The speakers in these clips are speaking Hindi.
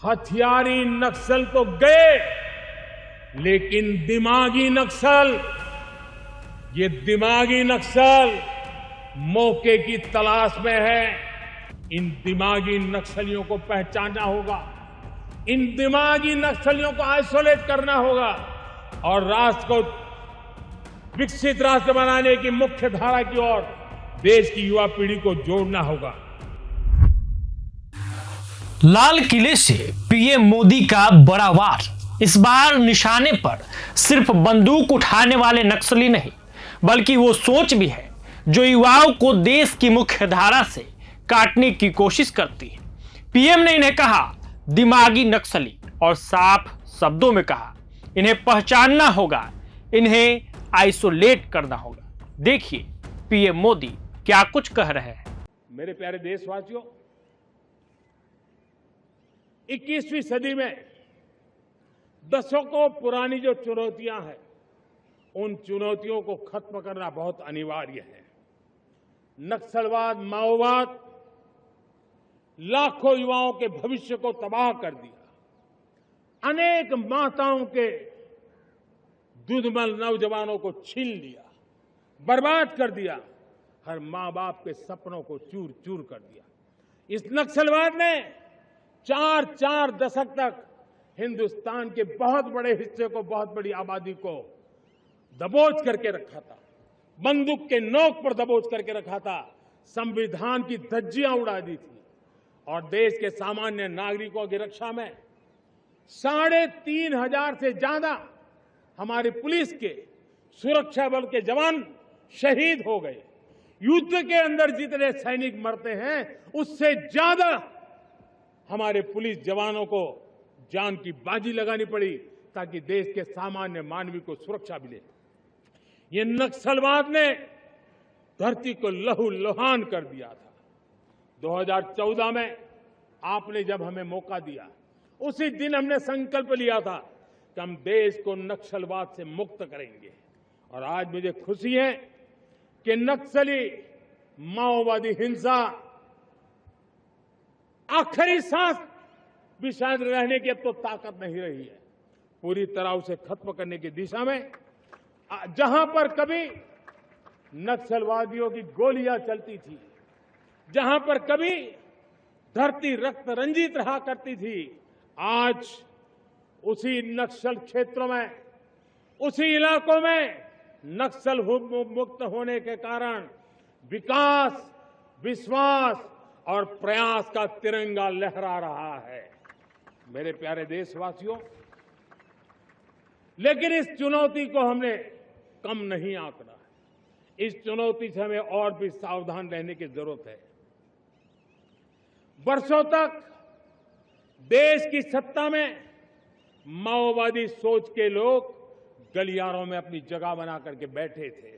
हथियारी नक्सल तो गए, लेकिन दिमागी नक्सल, ये दिमागी नक्सल मौके की तलाश में है। इन दिमागी नक्सलियों को पहचानना होगा, इन दिमागी नक्सलियों को आइसोलेट करना होगा और राष्ट्र को विकसित राष्ट्र बनाने की मुख्य धारा की ओर देश की युवा पीढ़ी को जोड़ना होगा। लाल किले से पीएम मोदी का बड़ा वार। इस बार निशाने पर सिर्फ बंदूक उठाने वाले नक्सली नहीं, बल्कि वो सोच भी है जो युवाओं को देश की मुख्य धारा से काटने की कोशिश करती है। पीएम ने इन्हें कहा दिमागी नक्सली और साफ शब्दों में कहा इन्हें पहचानना होगा, इन्हें आइसोलेट करना होगा। देखिए पीएम मोदी क्या कुछ कह रहे हैं। मेरे प्यारे देशवासियों, 21वीं सदी में दशकों पुरानी जो चुनौतियां हैं, उन चुनौतियों को खत्म करना बहुत अनिवार्य है। नक्सलवाद, माओवाद लाखों युवाओं के भविष्य को तबाह कर दिया, अनेक माताओं के दूधमल नौजवानों को छीन लिया, बर्बाद कर दिया, हर मां बाप के सपनों को चूर चूर कर दिया। इस नक्सलवाद ने 4 दशक तक हिंदुस्तान के बहुत बड़े हिस्से को, बहुत बड़ी आबादी को दबोच करके रखा था, बंदूक के नोक पर दबोच करके रखा था, संविधान की धज्जियां उड़ा दी थी और देश के सामान्य नागरिकों की रक्षा में 3,500 से ज्यादा हमारी पुलिस के, सुरक्षा बल के जवान शहीद हो गए। युद्ध के अंदर जितने सैनिक मरते हैं, उससे ज्यादा हमारे पुलिस जवानों को जान की बाजी लगानी पड़ी ताकि देश के सामान्य मानवी को सुरक्षा मिले। ये नक्सलवाद ने धरती को लहूलुहान कर दिया था। 2014 में आपने जब हमें मौका दिया, उसी दिन हमने संकल्प लिया था कि हम देश को नक्सलवाद से मुक्त करेंगे। और आज मुझे खुशी है कि नक्सली माओवादी हिंसा आखिरी सांस भी शायद रहने की अब तो ताकत नहीं रही है। पूरी तरह उसे खत्म करने की दिशा में जहां पर कभी नक्सलवादियों की गोलियां चलती थी, जहां पर कभी धरती रक्त रंजित रहा करती थी, आज उसी नक्सल क्षेत्रों में, उसी इलाकों में नक्सल मुक्त होने के कारण विकास, विश्वास और प्रयास का तिरंगा लहरा रहा है। मेरे प्यारे देशवासियों, लेकिन इस चुनौती को हमने कम नहीं आंकना है। इस चुनौती से हमें और भी सावधान रहने की जरूरत है। वर्षों तक देश की सत्ता में माओवादी सोच के लोग गलियारों में अपनी जगह बना करके बैठे थे।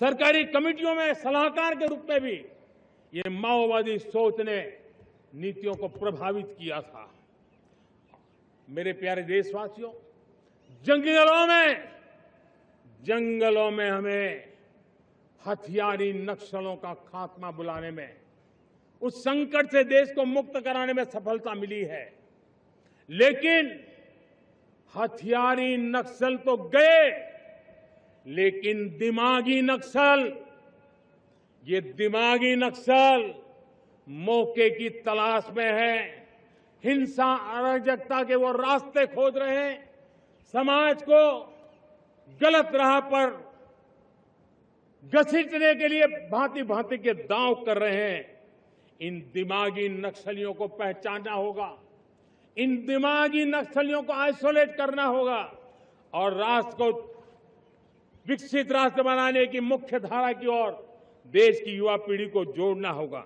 सरकारी कमेटियों में सलाहकार के रूप में भी ये माओवादी सोच ने नीतियों को प्रभावित किया था। मेरे प्यारे देशवासियों, जंगलों में हमें हथियारी नक्सलों का खात्मा बुलाने में, उस संकट से देश को मुक्त कराने में सफलता मिली है। लेकिन हथियारी नक्सल तो गए, लेकिन दिमागी नक्सल, ये दिमागी नक्सल मौके की तलाश में है। हिंसा, अराजकता के वो रास्ते खोज रहे हैं, समाज को गलत राह पर घसीटने के लिए भांति भांति के दांव कर रहे हैं। इन दिमागी नक्सलियों को पहचानना होगा, इन दिमागी नक्सलियों को आइसोलेट करना होगा और राष्ट्र को विकसित राष्ट्र बनाने की मुख्य धारा की ओर देश की युवा पीढ़ी को जोड़ना होगा।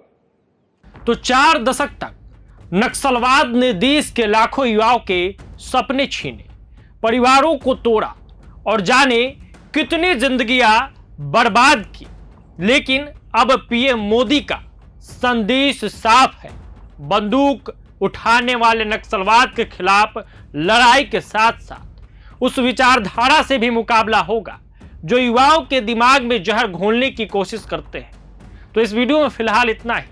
तो 4 दशक तक नक्सलवाद ने देश के लाखों युवाओं के सपने छीने, परिवारों को तोड़ा और जाने कितनी जिंदगियां बर्बाद की। लेकिन अब पीएम मोदी का संदेश साफ है, बंदूक उठाने वाले नक्सलवाद के खिलाफ लड़ाई के साथ साथ उस विचारधारा से भी मुकाबला होगा जो युवाओं के दिमाग में जहर घोलने की कोशिश करते हैं। तो इस वीडियो में फिलहाल इतना ही।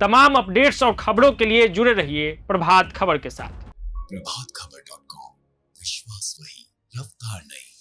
तमाम अपडेट्स और खबरों के लिए जुड़े रहिए प्रभात खबर के साथ। प्रभातखबर.com, विश्वास वही, रफ्तार नहीं।